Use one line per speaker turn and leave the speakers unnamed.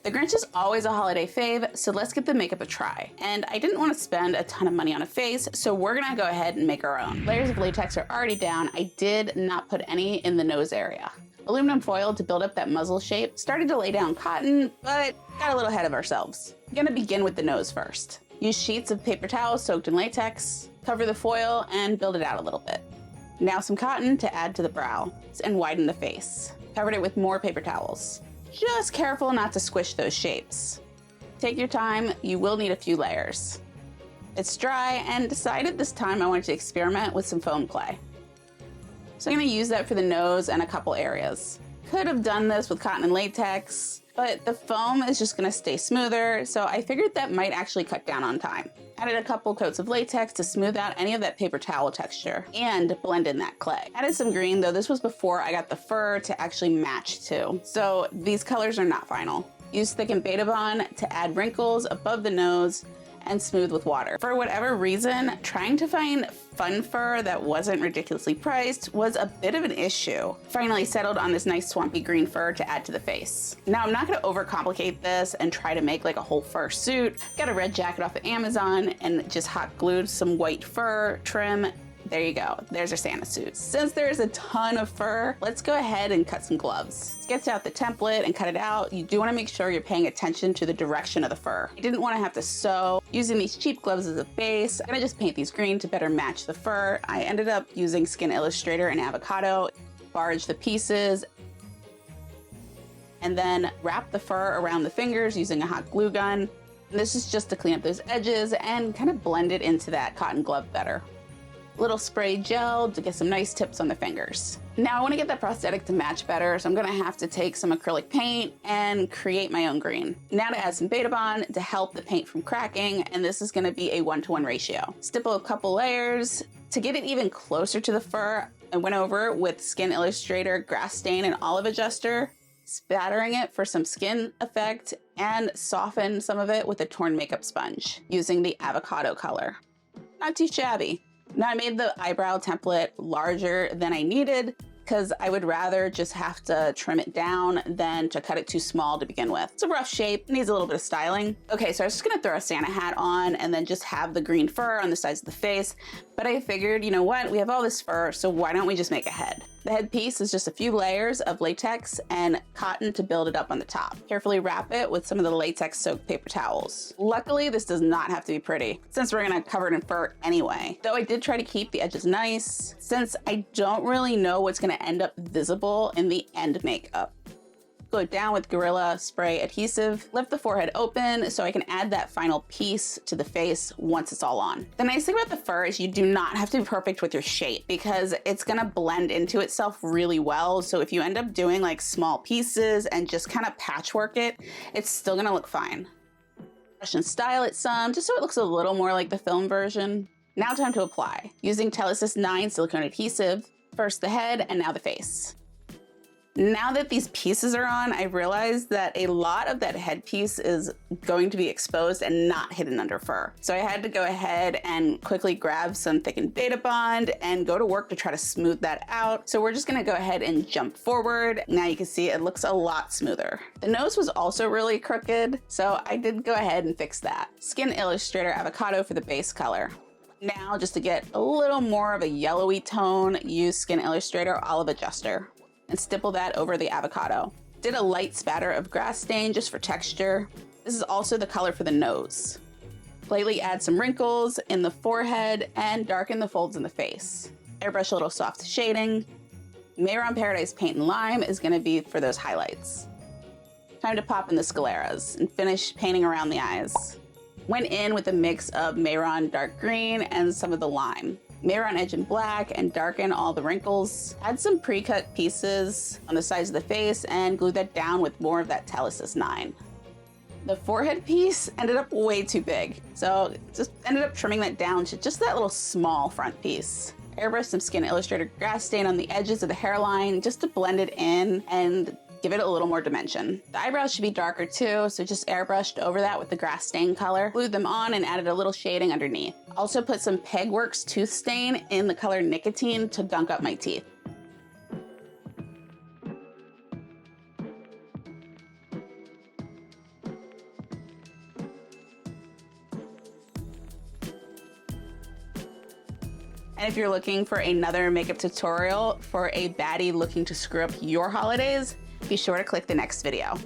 The Grinch is always a holiday fave, so let's give the makeup a try. And I didn't want to spend a ton of money on a face, so we're gonna go ahead and make our own. Layers of latex are already down. I did not put any in the nose area. Aluminum foil to build up that muzzle shape. Started to lay down cotton, but got a little ahead of ourselves. I'm gonna begin with the nose first. Use sheets of paper towels soaked in latex, cover the foil, and build it out a little bit. Now some cotton to add to the brow and widen the face. Covered it with more paper towels. Just careful not to squish those shapes. Take your time, you will need a few layers. It's dry and decided this time I wanted to experiment with some foam clay. So I'm gonna use that for the nose and a couple areas. Could have done this with cotton and latex, but the foam is just gonna stay smoother, so I figured that might actually cut down on time. Added a couple coats of latex to smooth out any of that paper towel texture and blend in that clay. Added some green, though this was before I got the fur to actually match too. So these colors are not final. Use thickened Beta Bond to add wrinkles above the nose and smooth with water. For whatever reason, trying to find fun fur that wasn't ridiculously priced was a bit of an issue. Finally settled on this nice swampy green fur to add to the face. Now I'm not gonna overcomplicate this and try to make like a whole fur suit. Got a red jacket off of Amazon and just hot glued some white fur trim. There you go, there's our Santa suit. Since there's a ton of fur, let's go ahead and cut some gloves. Sketch out the template and cut it out. You do wanna make sure you're paying attention to the direction of the fur. I didn't wanna have to sew. Using these cheap gloves as a base, I'm gonna just paint these green to better match the fur. I ended up using Skin Illustrator and Avocado. Barge the pieces, and then wrap the fur around the fingers using a hot glue gun. And this is just to clean up those edges and kind of blend it into that cotton glove better. Little spray gel to get some nice tips on the fingers. Now I want to get that prosthetic to match better, so I'm going to have to take some acrylic paint and create my own green. Now to add some Beta Bond to help the paint from cracking, and this is going to be a 1-to-1 ratio. Stipple a couple layers. To get it even closer to the fur, I went over with Skin Illustrator, Grass Stain, and Olive Adjuster, spattering it for some skin effect, and soften some of it with a torn makeup sponge using the Avocado color. Not too shabby. Now I made the eyebrow template larger than I needed because I would rather just have to trim it down than to cut it too small to begin with. It's a rough shape, needs a little bit of styling. Okay, so I was just gonna throw a Santa hat on and then just have the green fur on the sides of the face. But I figured, you know what, we have all this fur, so why don't we just make a head? The headpiece is just a few layers of latex and cotton to build it up on the top. Carefully wrap it with some of the latex soaked paper towels. Luckily, this does not have to be pretty since we're gonna cover it in fur anyway. Though I did try to keep the edges nice since I don't really know what's gonna end up visible in the end makeup. Glue it down with Gorilla Spray adhesive. Lift the forehead open so I can add that final piece to the face once it's all on. The nice thing about the fur is you do not have to be perfect with your shape because it's gonna blend into itself really well. So if you end up doing like small pieces and just kind of patchwork it, it's still gonna look fine. Brush and style it some, just so it looks a little more like the film version. Now time to apply. Using Telesis 9 silicone adhesive, first the head and now the face. Now that these pieces are on, I realized that a lot of that headpiece is going to be exposed and not hidden under fur. So I had to go ahead and quickly grab some thickened Beta Bond and go to work to try to smooth that out. So we're just gonna go ahead and jump forward. Now you can see it looks a lot smoother. The nose was also really crooked, so I did go ahead and fix that. Skin Illustrator Avocado for the base color. Now, just to get a little more of a yellowy tone, use Skin Illustrator Olive Adjuster and stipple that over the avocado. Did a light spatter of Grass Stain just for texture. This is also the color for the nose. Lightly add some wrinkles in the forehead and darken the folds in the face. Airbrush a little soft shading. Mehron Paradise Paint and Lime is gonna be for those highlights. Time to pop in the scleras and finish painting around the eyes. Went in with a mix of Mehron Dark Green and some of the lime. Mehron Edge in Black and darken all the wrinkles. Add some pre-cut pieces on the sides of the face and glue that down with more of that Telesis 9. The forehead piece ended up way too big, so just ended up trimming that down to just that little small front piece. Airbrush some Skin Illustrator Grass Stain on the edges of the hairline just to blend it in and give it a little more dimension. The eyebrows should be darker too, so just airbrushed over that with the Grass Stain color. Glued them on and added a little shading underneath. Also put some Pegworks tooth stain in the color Nicotine to gunk up my teeth. And if you're looking for another makeup tutorial for a baddie looking to screw up your holidays, be sure to click the next video.